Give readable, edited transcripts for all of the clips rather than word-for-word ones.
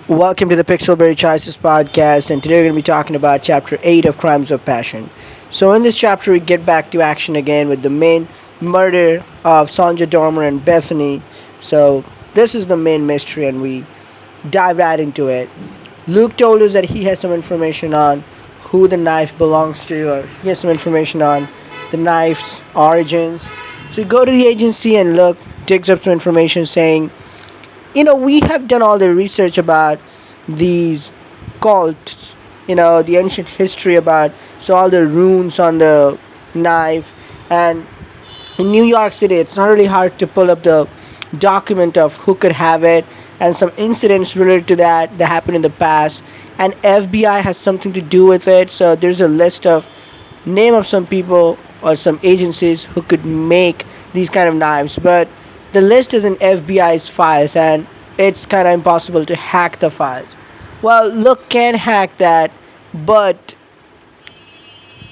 Welcome to the Pixelberry Choices podcast, and today we're going to be talking about Chapter 8 of Crimes of Passion. So, in this chapter, we get back to action again with the main murder of Sonja Dormer and Bethany. So, this is the main mystery, and we dive right into it. Luke told us that he has some information on who the knife belongs to, or he has some information on the knife's origins. So, we go to the agency, and Luke digs up some information saying, we have done all the research about these cults, the ancient history about so all the runes on the knife. And in New York City, it's not really hard to pull up the document of who could have it and some incidents related to that happened in the past. And FBI has something to do with it. So there's a list of name of some people or some agencies who could make these kind of knives, but the list is in FBI's files and it's kind of impossible to hack the files. Well, Look can hack that, but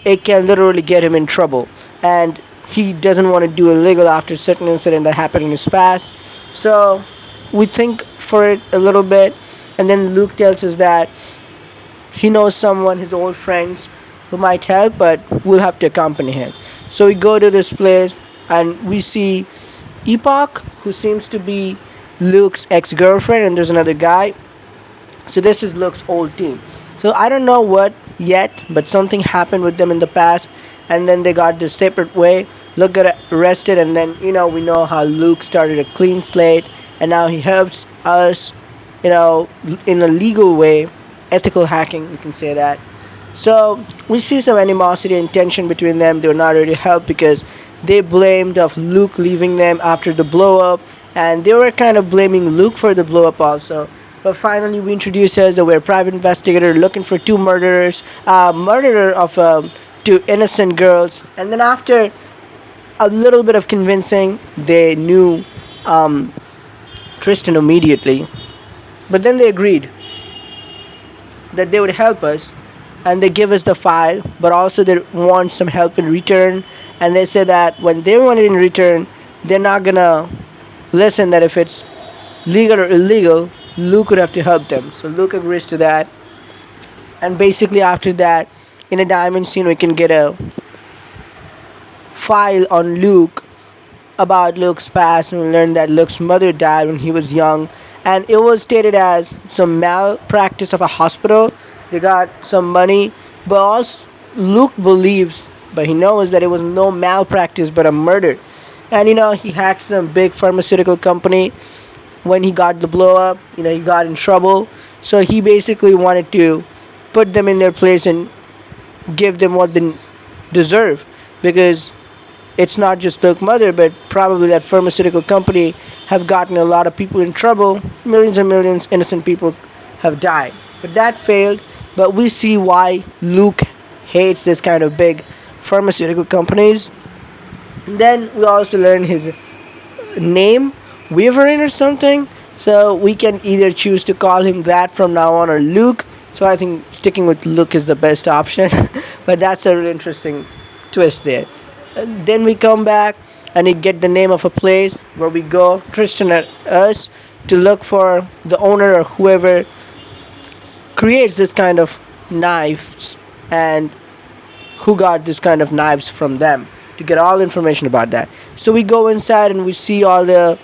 it can literally get him in trouble, and he doesn't want to do illegal after a certain incident that happened in his past. So we think for it a little bit, and then Luke tells us that he knows someone, his old friends, who might help, but we'll have to accompany him. So we go to this place and we see Epoch, who seems to be Luke's ex-girlfriend, and there's another guy. So this is Luke's old team. So I don't know what yet, but something happened with them in the past, and then they got this separate way. Luke got arrested, and then we know how Luke started a clean slate, and now he helps us, in a legal way, ethical hacking, you can say that. So we see some animosity and tension between them. They were not ready to help because they blamed of Luke leaving them after the blow up, and they were kind of blaming Luke for the blow up also. But finally, we introduce us that we're a private investigator looking for two murderers, murderer of two innocent girls, and then after a little bit of convincing, they knew Tristan immediately. But then they agreed that they would help us, and they give us the file, but also they want some help in return. And they say that when they want it in return, they're not gonna listen that if it's legal or illegal, Luke would have to help them. So Luke agrees to that. And basically after that, in a diamond scene, we can get a file on Luke about Luke's past, and we learn that Luke's mother died when he was young. And it was stated as some malpractice of a hospital. They got some money, but also Luke believes, but he knows that it was no malpractice but a murder. And he hacked some big pharmaceutical company when he got the blow up. He got in trouble. So he basically wanted to put them in their place and give them what they deserve, because it's not just Luke's mother, but probably that pharmaceutical company have gotten a lot of people in trouble. Millions and millions innocent people have died. But that failed. But we see why Luke hates this kind of big pharmaceutical companies. And then we also learn his name, Wyvern or something. So we can either choose to call him that from now on or Luke. So I think sticking with Luke is the best option. But that's a really interesting twist there. And then we come back and we get the name of a place where we go, Tristan and us, to look for the owner or whoever creates this kind of knives and who got this kind of knives from them, to get all information about that. So we go inside and we see all the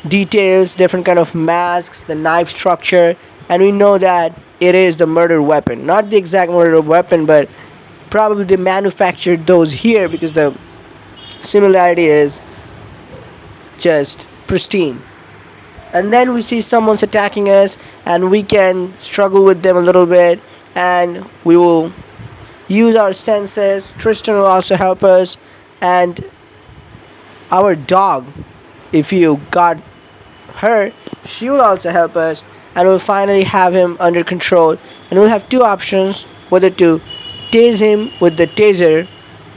details, different kind of masks, the knife structure, and we know that it is the murder weapon. Not the exact murder weapon, but probably they manufactured those here because the similarity is just pristine. And then we see someone's attacking us, and we can struggle with them a little bit, and we will use our senses. Tristan will also help us, and our dog, if you got her, she will also help us, and we'll finally have him under control. And we'll have two options, whether to tase him with the taser.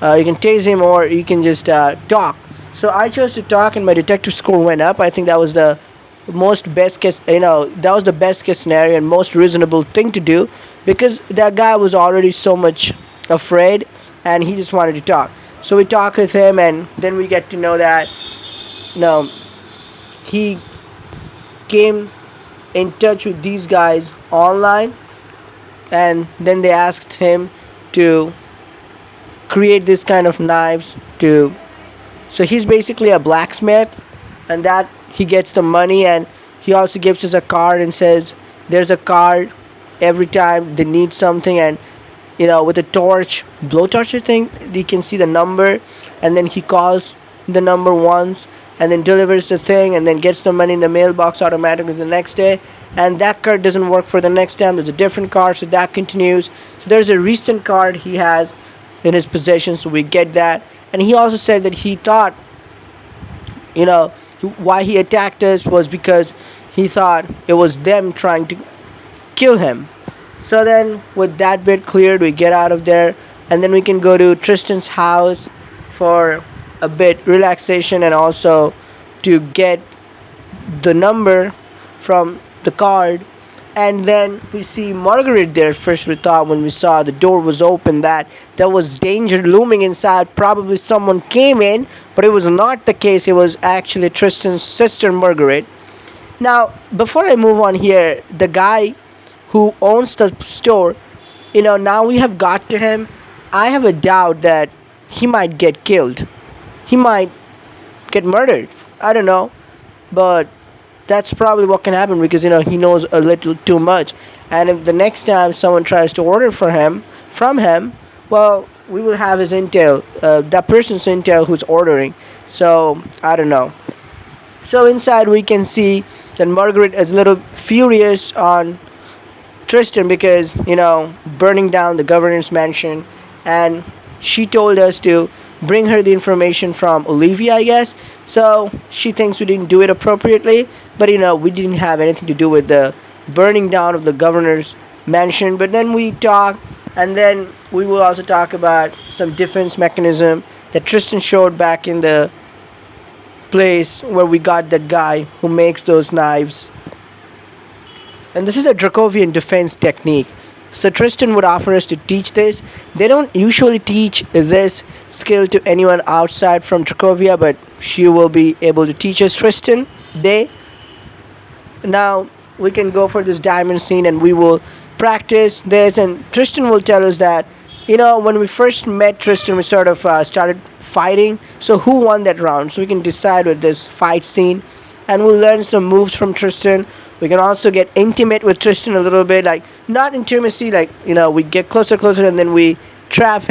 You can tase him, or you can just talk. So I chose to talk, and my detective score went up. I think that was the best case scenario and most reasonable thing to do, because that guy was already so much afraid and he just wanted to talk. So we talk with him, and then we get to know that he came in touch with these guys online, and then they asked him to create this kind of knives to. So he's basically a blacksmith, and that he gets the money, and he also gives us a card and says there's a card every time they need something, and with a torch, blowtorch, I think you can see the number, and then he calls the number once, and then delivers the thing, and then gets the money in the mailbox automatically the next day. And that card doesn't work for the next time. There's a different card, so that continues. So there's a recent card he has in his possession, so we get that. And he also said that he thought, why he attacked us was because he thought it was them trying to kill him. So then, with that bit cleared, we get out of there, and then we can go to Tristan's house for a bit relaxation, and also to get the number from the card. And then we see Margaret there. First, we thought when we saw the door was open that there was danger looming inside. Probably someone came in, but it was not the case. It was actually Tristan's sister, Margaret. Now, before I move on here, the guy who owns the store, now we have got to him. I have a doubt that he might get killed. He might get murdered. I don't know. But that's probably what can happen because, he knows a little too much. And if the next time someone tries to order from him, well, we will have his intel, that person's intel who's ordering. So, I don't know. So, inside we can see that Margaret is a little furious on Tristan because, burning down the governor's mansion, and she told us to bring her the information from Olivia, I guess. So she thinks we didn't do it appropriately, but we didn't have anything to do with the burning down of the governor's mansion. But then we talk, and then we will also talk about some defense mechanism that Tristan showed back in the place where we got that guy who makes those knives. And this is a Dracovian defense technique. So Tristan would offer us to teach this. They don't usually teach this skill to anyone outside from Dracovia, but she will be able to teach us. Tristan, now we can go for this diamond scene and we will practice this. And Tristan will tell us that, when we first met Tristan, we sort of started fighting. So who won that round? So we can decide with this fight scene, and we'll learn some moves from Tristan. We can also get intimate with Tristan a little bit, like not intimacy, like we get closer, and then we trap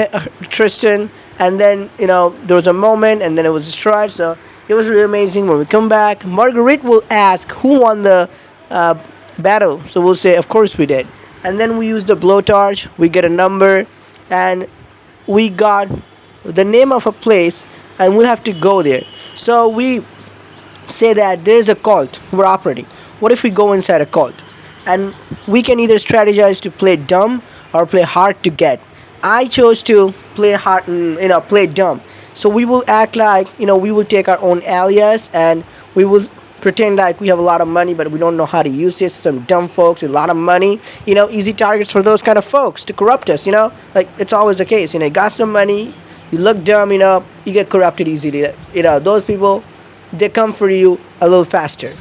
Tristan, and then there was a moment, and then it was destroyed. So it was really amazing. When we come back, Marguerite will ask who won the battle. So we'll say, of course we did. And then we use the blowtorch. We get a number, and we got the name of a place, and we'll have to go there. So we say that there's a cult we're operating. What if we go inside a cult? And we can either strategize to play dumb or play hard to get. I chose to play hard, play dumb. So we will act like, we will take our own alias, and we will pretend like we have a lot of money, but we don't know how to use it. Some dumb folks with a lot of money, easy targets for those kind of folks to corrupt us, like it's always the case. You got some money, you look dumb, you get corrupted easily. Those people, they come for you a little faster.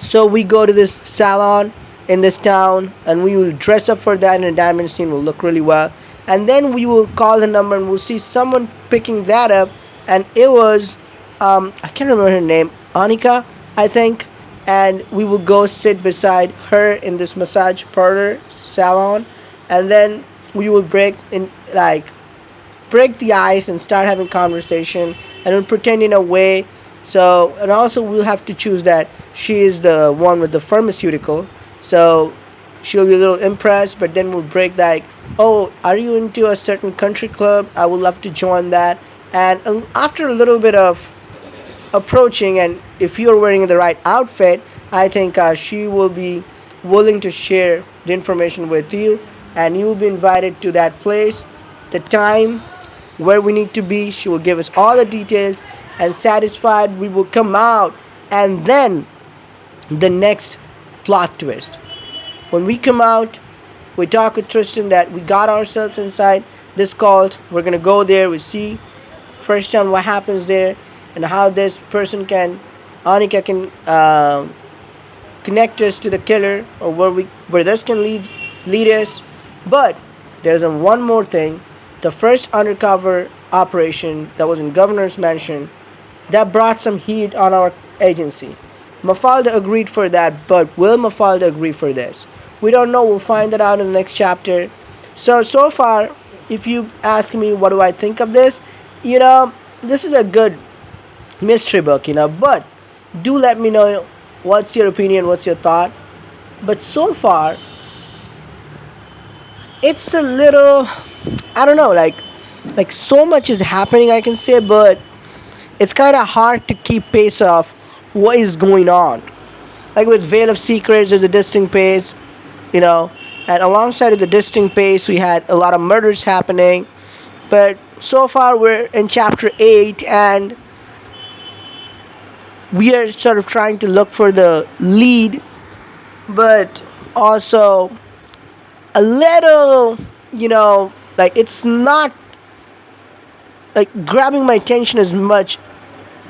So we go to this salon in this town, and we will dress up for that, and a diamond scene will look really well. And then we will call the number, and we'll see someone picking that up, and it was I can't remember her name, Anika, I think. And we will go sit beside her in this massage parlor salon, and then we will break the ice and start having conversation, and we'll pretend in a way. So, and also we'll have to choose that she is the one with the pharmaceutical. So she'll be a little impressed, but then we'll break like, oh, are you into a certain country club? I would love to join that. And after a little bit of approaching, and if you're wearing the right outfit, I think she will be willing to share the information with you, and you will be invited to that place, the time, where we need to be. She will give us all the details, and satisfied we will come out. And then the next plot twist, when we come out, we talk with Tristan that we got ourselves inside this cult. We're gonna go there. We see first time what happens there, and how this person Anika can connect us to the killer, or where this can lead us. But there's one more thing. The first undercover operation that was in Governor's Mansion that brought some heat on our agency. Mafalda agreed for that, but will Mafalda agree for this? We don't know. We'll find that out in the next chapter. So far, if you ask me what do I think of this, this is a good mystery book, but do let me know what's your opinion, what's your thought. But so far, it's a little, I don't know, like so much is happening, I can say, but it's kind of hard to keep pace of what is going on. Like with Veil of Secrets, there's a distinct pace, you know, and alongside of the distinct pace, we had a lot of murders happening. But so far, we're in chapter 8, and we are sort of trying to look for the lead, but also a little, like it's not like grabbing my attention as much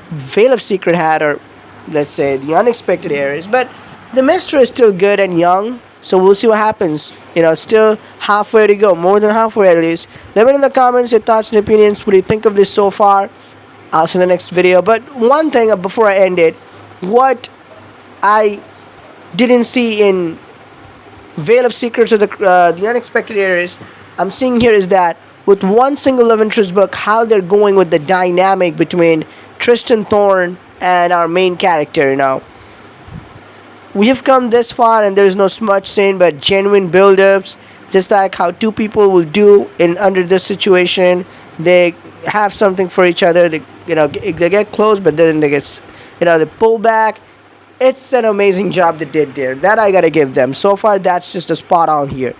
Veil of Secret had, or let's say the Unexpected Areas. But the mystery is still good and young, so we'll see what happens. Still halfway to go, more than halfway at least. Let me know in the comments your thoughts and opinions. What do you think of this so far? I'll see you in the next video. But one thing before I end it, what I didn't see in Veil of Secrets or the Unexpected Areas, I'm seeing here is that with one single love interest book, how they're going with the dynamic between Tristan Thorn and our main character. We have come this far, and there's no much saying but genuine build-ups, just like how two people will do in under this situation. They have something for each other. They get close, but then they get, they pull back. It's an amazing job they did there. That I gotta give them. So far, that's just a spot on here.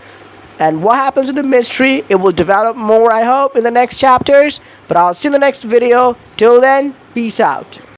And what happens with the mystery, it will develop more, I hope, in the next chapters. But I'll see you in the next video. Till then, peace out.